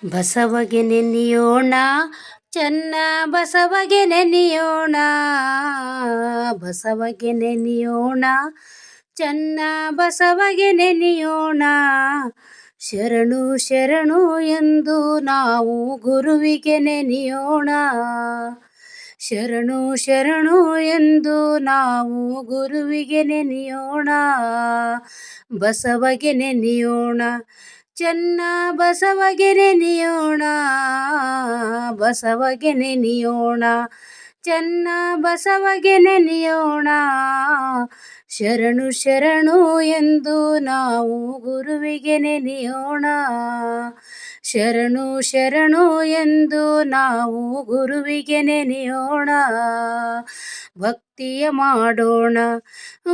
ಬಸವಗೆ ನೆನೆಯೋಣ, ಚೆನ್ನ ಬಸವಗೆ ನೆನೆಯೋಣ. ಬಸವಗೆ ನೆನೆಯೋಣ, ಚೆನ್ನ ಬಸವಗೆ ನೆನೆಯೋಣ. ಶರಣು ಶರಣು ಎಂದು ನಾವು ಗುರುವಿಗೆ ನೆನೆಯೋಣ. ಶರಣು ಶರಣು ಎಂದು ನಾವು ಗುರುವಿಗೆ ನೆನೆಯೋಣ. ಬಸವಗೆ ನೆನೆಯೋಣ, ಚೆನ್ನ ಬಸವಗೆ ನೆನೆಯೋಣ. ಬಸವಗೆ ನೆನೆಯೋಣ, ಚೆನ್ನ ಬಸವಗೆ ನೆನೆಯೋಣ. ಶರಣು ಶರಣು ಎಂದು ನಾವು ಗುರುವಿಗೆ ನೆನೆಯೋಣ. ಶರಣು ಶರಣು ಎಂದು ನಾವು ಗುರುವಿಗೆ ನೆನೆಯೋಣ. ಭಕ್ತಿಯ ಮಾಡೋಣ,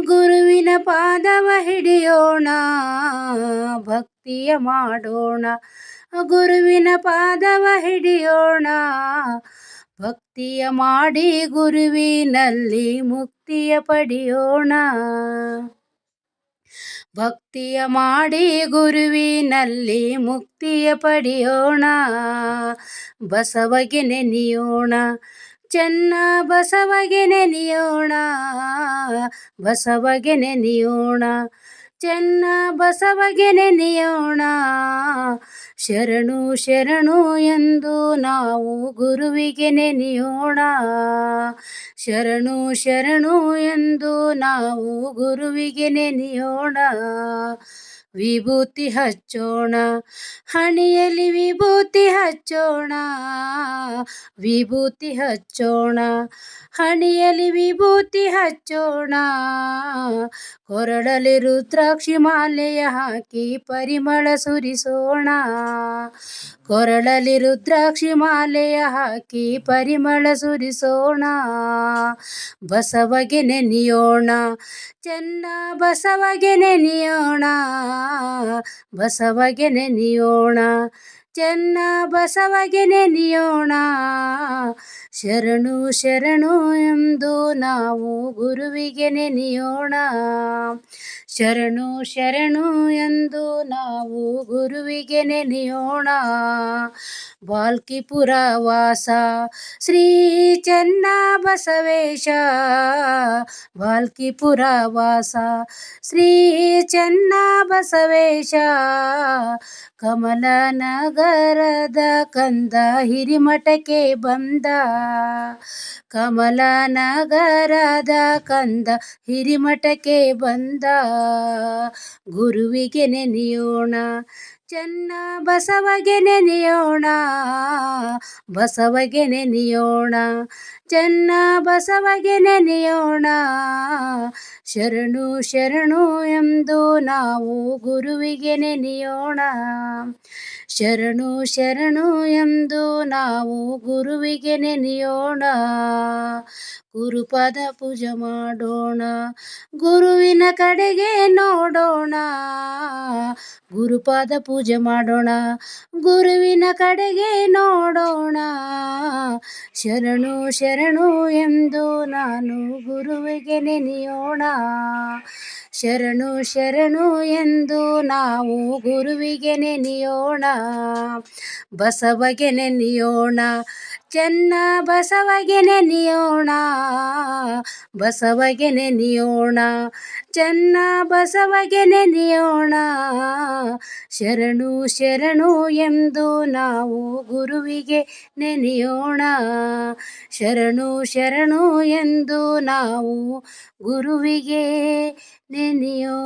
ಗುರುವಿನ ಪಾದವ ಹಿಡಿಯೋಣ. ಭಕ್ತಿಯ ಮಾಡೋಣ, ಗುರುವಿನ ಪಾದವ ಹಿಡಿಯೋಣ. ಭಕ್ತಿಯ ಮಾಡಿ ಗುರುವಿನಲ್ಲಿ ಮುಕ್ತಿಯ ಪಡೆಯೋಣ. ಭಕ್ತಿಯ ಮಾಡಿ ಗುರುವಿನಲ್ಲಿ ಮುಕ್ತಿಯ ಪಡೆಯೋಣ. ಬಸವಗೆ ನೆನೆಯೋಣ, ಚೆನ್ನ ಬಸವಗೆ ನೆನೆಯೋಣ. ಬಸವಗೆ ನೆನೆಯೋಣ, ಚೆನ್ನ ಬಸವಗೆ ನೆನೆಯೋಣ. ಶರಣು ಶರಣು ಎಂದು ನಾವು ಗುರುವಿಗೆ ನೆನೆಯೋಣ. ಶರಣು ಶರಣು ಎಂದು ನಾವು ಗುರುವಿಗೆ ನೆನೆಯೋಣ. ವಿಭೂತಿ ಹಚ್ಚೋಣ, ಹಣೆಯಲ್ಲಿ ವಿಭೂತಿ ಹಚ್ಚೋಣ. ವಿಭೂತಿ ಹಚ್ಚೋಣ, ಹಣೆಯಲ್ಲಿ ವಿಭೂತಿ ಹಚ್ಚೋಣ. ಕೊರಳಲ್ಲಿ ರುದ್ರಾಕ್ಷಿ ಮಾಲೆಯ ಹಾಕಿ ಪರಿಮಳ ಸುರಿಸೋಣ. ಕೊರಳಲ್ಲಿ ರುದ್ರಾಕ್ಷಿ ಮಾಲೆಯ ಹಾಕಿ ಪರಿಮಳ ಸುರಿಸೋಣ. ಬಸವಗೆ ನೆನೆಯೋಣ, ಚೆನ್ನ ಬಸವಗೆ ನೆನೆಯೋಣ. ಬಸವಗೆ ನೆನೆಯೋಣ, ಚೆನ್ನ ಬಸವಗೆ ನೆನೆಯೋಣ. ಶರಣು ಶರಣು ಎಂದು ನಾವು ಗುರುವಿಗೆ ನೆನೆಯೋಣ. ಶರಣು ಶರಣು ಎಂದು ನಾವು ಗುರುವಿಗೆ ನೆನೆಯೋಣ. ಬಾಲ್ಕಿಪುರ ವಾಸ ಶ್ರೀ ಚೆನ್ನ ಬಸವೇಶ. ಬಾಲ್ಕಿಪುರ ವಾಸ ಶ್ರೀ ಚೆನ್ನ ಬಸವೇಶ. ಕಮಲ ನಗರದ ಕಂದ ಹಿರಿಮಠಕ್ಕೆ ಬಂದ. ಕಮಲ ನಗರದ ಕಂದ ಹಿರಿಮಠಕ್ಕೆ ಬಂದ. ಗುರುವಿಗೆ ನೆನೆಯೋಣ, ಚೆನ್ನ ಬಸವಗೆ ನೆನೆಯೋಣ. ಬಸವಗೆ ನೆನೆಯೋಣ, ಚೆನ್ನ ಬಸವಗೆ ನೆನೆಯೋಣ. ಶರಣು ಶರಣು ಎಂದು ನಾವು ಗುರುವಿಗೆ ನೆನೆಯೋಣ. ಶರಣು ಶರಣು ಎಂದು ನಾವು ಗುರುವಿಗೆ ನೆನೆಯೋಣ. ಗುರುಪಾದ ಪೂಜೆ ಮಾಡೋಣ, ಗುರುವಿನ ಕಡೆಗೆ ನೋಡೋಣ. ಗುರುಪಾದ ಪೂಜೆ ಮಾಡೋಣ, ಗುರುವಿನ ಕಡೆಗೆ ನೋಡೋಣ. ಶರಣು ಶರಣು ಎಂದು ನಾನು ಗುರುವಿಗೆ ನೆನೆಯೋಣ. ಶರಣು ಶರಣು ಎಂದು ನಾವು ಗುರುವಿಗೆ ನೆನೆಯೋಣ. ಬಸವಗೆ ನೆನೆಯೋಣ, ಚೆನ್ನ ಬಸವಗೆ ನೆನೆಯೋಣ. ಬಸವಗೆ ನೆನೆಯೋಣ, ಚೆನ್ನ ಬಸವಗೆ ನೆನೆಯೋಣ. ಶರಣು ಶರಣು ಎಂದು ನಾವು ಗುರುವಿಗೆ ನೆನೆಯೋಣ. ಶರಣು ಶರಣು ಎಂದು ನಾವು ಗುರುವಿಗೆ ನೆನೆಯೋಣ.